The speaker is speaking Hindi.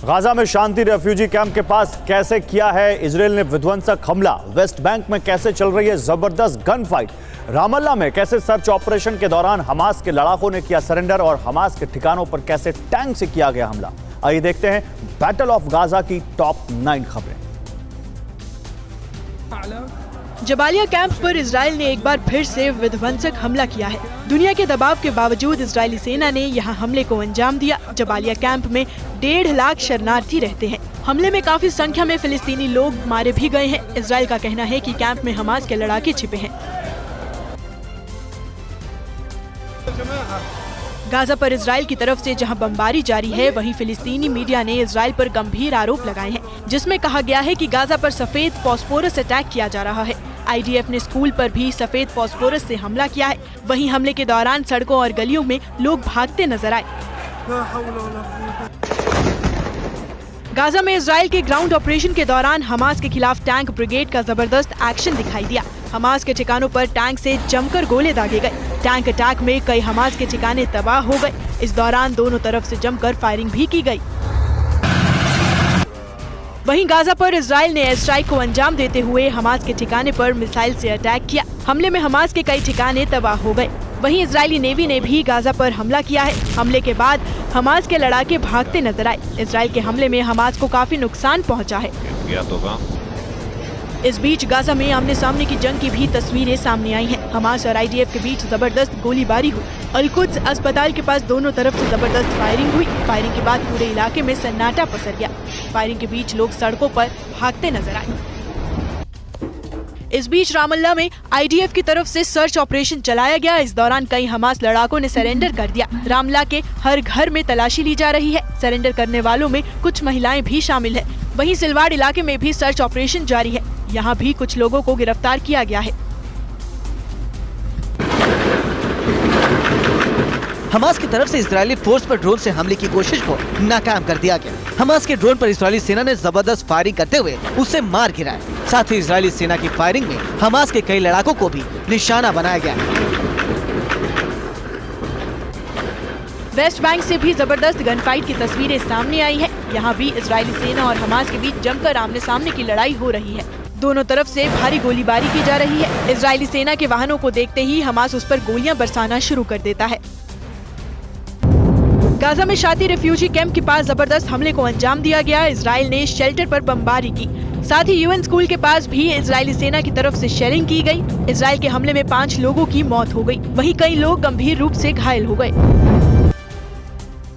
गाजा में शांति रेफ्यूजी कैंप के पास कैसे किया है इजराइल ने विध्वंसक हमला, वेस्ट बैंक में कैसे चल रही है जबरदस्त गन फाइट, रामल्ला में कैसे सर्च ऑपरेशन के दौरान हमास के लड़ाकों ने किया सरेंडर और हमास के ठिकानों पर कैसे टैंक से किया गया हमला। आइए देखते हैं बैटल ऑफ गाजा की टॉप 9 खबरें। जबालिया कैंप पर इजराइल ने एक बार फिर से विध्वंसक हमला किया है। दुनिया के दबाव के बावजूद इजरायली सेना ने यहां हमले को अंजाम दिया। जबालिया कैंप में 1.5 लाख शरणार्थी रहते हैं। हमले में काफी संख्या में फिलिस्तीनी लोग मारे भी गए हैं। इजराइल का कहना है कि कैंप में हमास के लड़ाके छिपे हैं। गाजा पर इजराइल की तरफ से जहां बमबारी जारी है, वहीं फिलिस्तीनी मीडिया ने इजराइल पर गंभीर आरोप लगाए हैं, जिसमें कहा गया है कि गाजा पर सफेद फास्फोरस अटैक किया जा रहा है। आईडीएफ ने स्कूल पर भी सफेद फास्फोरस से हमला किया है। वहीं हमले के दौरान सड़कों और गलियों में लोग भागते नजर आए। गाजा में इजराइल के ग्राउंड ऑपरेशन के दौरान हमास के खिलाफ टैंक ब्रिगेड का जबरदस्त एक्शन दिखाई दिया। हमास के ठिकानों पर टैंक से जमकर गोले दागे गए। टैंक अटैक में कई हमास के ठिकाने तबाह हो गए। इस दौरान दोनों तरफ से जमकर फायरिंग भी की गई। वहीं गाजा पर इजराइल ने एयर स्ट्राइक को अंजाम देते हुए हमास के ठिकाने पर मिसाइल से अटैक किया। हमले में हमास के कई ठिकाने तबाह हो गए। वहीं इजरायली नेवी ने भी गाजा पर हमला किया है। हमले के बाद हमास के लड़ाके भागते नजर आए। इजराइल के हमले में हमास को काफी नुकसान पहुंचा है। इस बीच गाजा में आमने सामने की जंग की भी तस्वीरें सामने आई हैं। हमास और आईडीएफ के बीच जबरदस्त गोलीबारी हुई। अल-कुद्स अस्पताल के पास दोनों तरफ से जबरदस्त फायरिंग हुई। फायरिंग के बाद पूरे इलाके में सन्नाटा पसर गया। फायरिंग के बीच लोग सड़कों पर भागते नजर आए। इस बीच रामल्ला में आईडीएफ की तरफ से सर्च ऑपरेशन चलाया गया। इस दौरान कई हमास लड़ाकों ने सरेंडर कर दिया। रामल्ला के हर घर में तलाशी ली जा रही है। सरेंडर करने वालों में कुछ महिलाएं भी शामिल है। वहीं सिलवाड़ इलाके में भी सर्च ऑपरेशन जारी है। यहाँ भी कुछ लोगों को गिरफ्तार किया गया है। हमास की तरफ से इजरायली फोर्स पर ड्रोन से हमले की कोशिश को नाकाम कर दिया गया। हमास के ड्रोन पर इजरायली सेना ने जबरदस्त फायरिंग करते हुए उसे मार गिराया। साथ ही इजरायली सेना की फायरिंग में हमास के कई लड़ाकों को भी निशाना बनाया गया। वेस्ट बैंक से भी जबरदस्त गन फाइट की तस्वीरें सामने आई है। यहाँ भी इजरायली सेना और हमास के बीच जमकर आमने सामने की लड़ाई हो रही है। दोनों तरफ से भारी गोलीबारी की जा रही है। इजरायली सेना के वाहनों को देखते ही हमास उस पर गोलियां बरसाना शुरू कर देता है। गाजा में शाती रेफ्यूजी कैंप के पास जबरदस्त हमले को अंजाम दिया गया। इजराइल ने शेल्टर पर बमबारी की। साथ ही यूएन स्कूल के पास भी इजरायली सेना की तरफ से शेलिंग की गई। इजराइल के हमले में 5 लोगों की मौत हो गई। वहीं कई लोग गंभीर रूप से घायल हो गए।